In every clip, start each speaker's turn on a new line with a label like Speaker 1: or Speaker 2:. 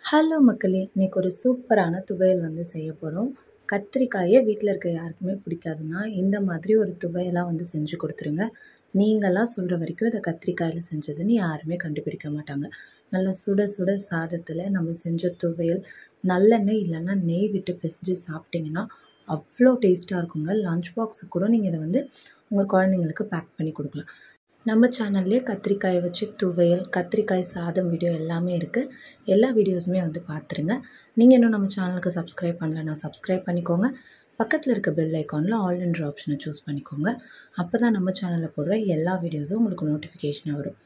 Speaker 1: Hello மக்களே! இன்னைக்கு ஒரு சூப்பரான துவையல் வந்து செய்ய போறோம். கத்திரிக்காய வீட்ல இருக்க யாருக்குமே பிடிக்காதுன்னா, இந்த மாதிரி ஒரு துவையலா வந்து செஞ்சு குடுத்துருங்க. நீங்கலாம் சொல்ற வரைக்கும் இத கத்திரிக்காயில செஞ்சதுன்னு யாருமே கண்டுபிடிக்க மாட்டாங்க. நல்லா சுட சுட சாதத்தில நம்ம செஞ்ச துவையல், நல்லெண்ணெய் இல்லன்னா நெய் விட்டு பெசஞ்சு சாப்பிட்டீங்கன்னா, அவ்ளோ டேஸ்ட்டா இருக்குங்க. லஞ்ச் பாக்ஸுக்கு கூட நீங்க இத வந்து உங்க குழந்தைங்களுக்கு பேக் பண்ணி குடுக்கலாம். நம்ம சேனல்லே கத்திரிக்காய வச்சு துவையல், கத்திரிக்காய் சாதம் வீடியோ எல்லாமே இருக்கு. எல்லா வீடியோஸுமே வந்து பார்த்துருங்க. நீங்க இன்னும் நம்ம சேனலுக்கு சப்ஸ்கிரைப் பண்ணலன்னா சப்ஸ்கிரைப் பண்ணிக்கோங்க. பக்கத்துல இருக்க பெல் ஐகான்ல ஆல்ன்ற ஆப்ஷன சூஸ் பண்ணிக்கோங்க. அப்பதான் நம்ம சேனல்ல போடுற எல்லா வீடியோஸும் உங்களுக்கு நோட்டிஃபிகேஷனா வரும்.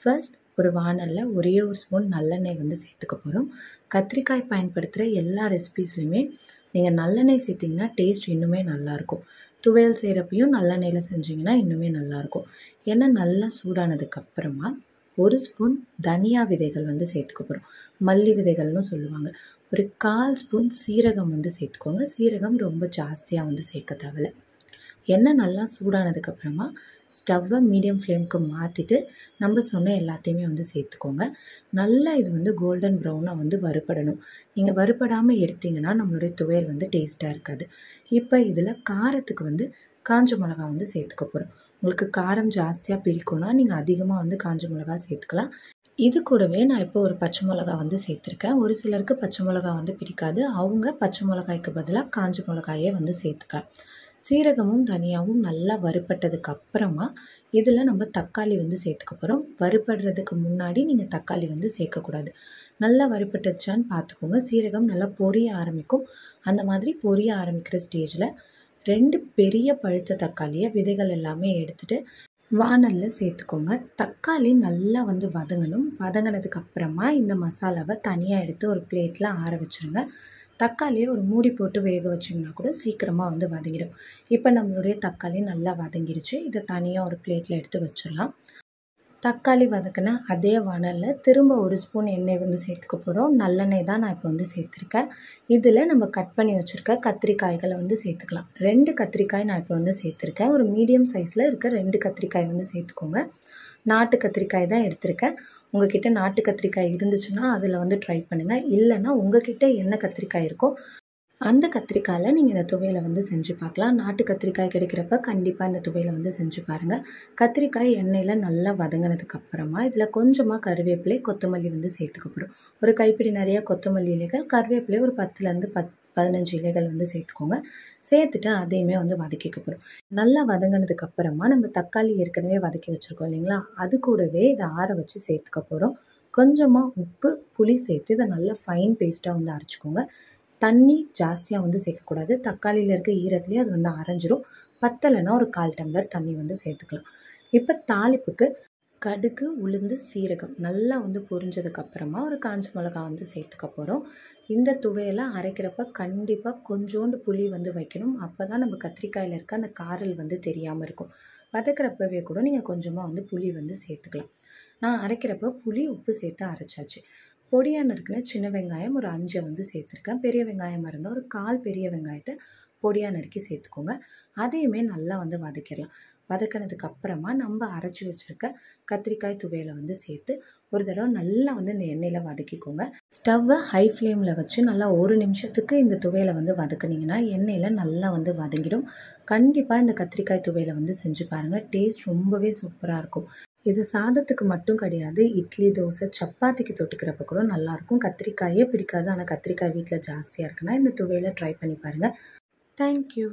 Speaker 1: ஃபர்ஸ்ட் ஒரு வாணல்ல ஒரே ஒரு ஸ்பூன் நல்லெண்ணெய் வந்து சேர்த்துக்க போறோம். கத்திரிக்காய் பயன்படுத்துகிற எல்லா ரெசிபீஸ்லையுமே நீங்க நல்லெண்ணெய் சேர்த்தீங்கன்னா டேஸ்ட் இன்னுமே நல்லாயிருக்கும். துவையல் செய்கிறப்பையும் நல்லெண்ணெயில செஞ்சீங்கன்னா இன்னுமே நல்லாயிருக்கும். எண்ணெய் நல்லா சூடானதுக்கப்புறமா ஒரு ஸ்பூன் தனியா விதைகள் வந்து சேர்த்துக்க போகிறோம். மல்லி விதைகள்னு சொல்லுவாங்க. ஒரு 1/4 ஸ்பூன் சீரகம் வந்து சேர்த்துக்கோங்க. சீரகம் ரொம்ப ஜாஸ்தியாக வந்து சேர்க்க தேவையில்ல. எண்ணெய் நல்லா சூடானதுக்கப்புறமா ஸ்டவ்வை மீடியம் ஃப்ளேமுக்கு மாற்றிட்டு நம்ம சொன்ன எல்லாத்தையுமே வந்து சேர்த்துக்கோங்க. நல்லா இது வந்து கோல்டன் ப்ரௌனாக வந்து வறுபடணும். நீங்கள் வறுபடாமல் எடுத்தீங்கன்னா நம்மளுடைய துவையல் வந்து டேஸ்ட்டாக இருக்காது. இப்போ இதில் காரத்துக்கு வந்து காஞ்ச மிளகா வந்து சேர்த்துக்க போகிறோம். உங்களுக்கு காரம் ஜாஸ்தியாக பிடிக்கும்னா நீங்கள் அதிகமாக வந்து காஞ்ச மிளகா சேர்த்துக்கலாம். இது கூடவே நான் இப்போ ஒரு பச்சை மிளகா வந்து சேர்த்துருக்கேன். ஒரு சிலருக்கு பச்சை மிளகா வந்து பிடிக்காது. அவங்க பச்சை மிளகாய்க்கு பதிலாக காஞ்ச மிளகாயே வந்து சேர்த்துக்கலாம். சீரகமும் தனியாவும் நல்லா வறுபட்டதுக்கு அப்புறமா இதில் நம்ம தக்காளி வந்து சேர்த்துக்க போகிறோம். வறுபடுறதுக்கு முன்னாடி நீங்கள் தக்காளி வந்து சேர்க்கக்கூடாது. நல்லா வறுபட்டுச்சான்னு பார்த்துக்கோங்க. சீரகம் நல்லா பொரிய ஆரம்பிக்கும். அந்த மாதிரி பொரிய ஆரம்பிக்கிற ஸ்டேஜில் 2 பெரிய பழுத்த தக்காளியை விதைகள் எல்லாமே எடுத்துகிட்டு வாணல்ல சேர்த்துக்கோங்க. தக்காளி நல்லா வந்து வதங்கணும். வதங்கினதுக்கு அப்புறமா இந்த மசாலாவை தனியாக எடுத்து ஒரு பிளேட்டில் ஆற வச்சுருங்க. தக்காளியை ஒரு மூடி போட்டு வேக வச்சிங்கன்னா கூட சீக்கிரமாக வந்து வதங்கிடும். இப்போ நம்மளுடைய தக்காளி நல்லா வதங்கிடுச்சு. இதை தனியாக ஒரு பிளேட்டில் எடுத்து வச்சிடலாம். தக்காளி வதக்கின அதே வாணல்ல திரும்ப ஒரு ஸ்பூன் எண்ணெய் வந்து சேர்த்துக்க போகிறோம். நல்லெண்ணெய் தான் நான் இப்போ வந்து சேர்த்துருக்கேன். இதில் நம்ம கட் பண்ணி வச்சுருக்க கத்திரிக்காய்களை வந்து சேர்த்துக்கலாம். 2 கத்திரிக்காய் நான் இப்போ வந்து சேர்த்துருக்கேன். ஒரு மீடியம் சைஸில் இருக்க 2 கத்திரிக்காய் வந்து சேர்த்துக்கோங்க. நாட்டு கத்திரிக்காய் தான் எடுத்திருக்கேன். உங்ககிட்ட நாட்டு கத்திரிக்காய் இருந்துச்சுன்னா அதில் வந்து ட்ரை பண்ணுங்கள். இல்லைன்னா உங்ககிட்ட என்ன கத்திரிக்காய் இருக்கோ அந்த கத்திரிக்காயில் நீங்கள் இந்த துவையலை வந்து செஞ்சு பார்க்கலாம். நாட்டு கத்திரிக்காய் கிடைக்கிறப்ப கண்டிப்பாக இந்த துவையலை வந்து செஞ்சு பாருங்கள். கத்திரிக்காய் எண்ணெயில் நல்லா வதங்கினதுக்கப்புறமா இதில் கொஞ்சமாக கருவேப்பிலை, கொத்தமல்லி வந்து சேர்த்துக்க போகிறோம். ஒரு கைப்பிடி நிறையா கொத்தமல்லி இலைகள், கருவேப்பிலை ஒரு 10லேருந்து 15 இலைகள் வந்து சேர்த்துக்கோங்க. சேர்த்துட்டு அதையுமே வந்து வதக்கிக்க போகிறோம். நல்லா வதங்கினதுக்கப்புறமா நம்ம தக்காளி ஏற்கனவே வதக்கி வச்சுருக்கோம் இல்லைங்களா, அது கூடவே இதை ஆற வச்சு சேர்த்துக்க போகிறோம். கொஞ்சமாக உப்பு, புளி சேர்த்து இதை நல்லா ஃபைன் பேஸ்ட்டாக வந்து அரைச்சிக்கோங்க. தண்ணி ஜாஸ்தியாக வந்து சேர்க்கக்கூடாது. தக்காளியில் இருக்க ஈரத்துலேயே அது வந்து அரைஞ்சிரும். பத்தலைன்னா ஒரு 1/4 டம்ளர் தண்ணி வந்து சேர்த்துக்கலாம். இப்போ தாளிப்புக்கு கடுகு, உளுந்து, சீரகம் நல்லா வந்து பொரிஞ்சதுக்கப்புறமா ஒரு காஞ்ச மிளகா வந்து சேர்த்துக்க போகிறோம். இந்த துவையலை அரைக்கிறப்ப கண்டிப்பாக கொஞ்சோண்டு புளி வந்து வைக்கணும். அப்போ தான் நம்ம கத்திரிக்காயில் இருக்க அந்த காரல் வந்து தெரியாமல் இருக்கும். வதக்கிறப்பவே கூட நீங்கள் கொஞ்சமாக வந்து புளி வந்து சேர்த்துக்கலாம். நான் அரைக்கிறப்ப புளி, உப்பு சேர்த்து அரைச்சாச்சு. பொடியாக நறுக்கின சின்ன வெங்காயம் ஒரு 5 வந்து சேர்த்துருக்கேன். பெரிய வெங்காயமாக இருந்தால் ஒரு 1/4 பெரிய வெங்காயத்தை பொடியாக நறுக்கி சேர்த்துக்கோங்க. அதையுமே நல்லா வந்து வதக்கிடலாம். வதக்கினதுக்கு அப்புறமா நம்ம அரைச்சி வச்சுருக்க கத்திரிக்காய் துவையலை வந்து சேர்த்து ஒரு தடவை நல்லா வந்து இந்த எண்ணெயில் வதக்கிக்கோங்க. ஸ்டவ்வை ஹை ஃப்ளேமில் வச்சு நல்லா 1 நிமிஷத்துக்கு இந்த துவையலை வந்து வதக்குனிங்கன்னா எண்ணெயில் நல்லா வந்து வதங்கிடும். கண்டிப்பாக இந்த கத்திரிக்காய் துவையலை வந்து செஞ்சு பாருங்கள். டேஸ்ட் ரொம்பவே சூப்பராக இருக்கும். இது சாதத்துக்கு மட்டும் கிடையாது, இட்லி, தோசை, சப்பாத்திக்கு தொட்டுக்கிறப்ப கூட நல்லாயிருக்கும். கத்திரிக்காயே பிடிக்காது, ஆனால் கத்திரிக்காய் வீட்டில் ஜாஸ்தியாக இருக்குன்னா இந்த துவையலை ட்ரை பண்ணி பாருங்கள். தேங்க்யூ.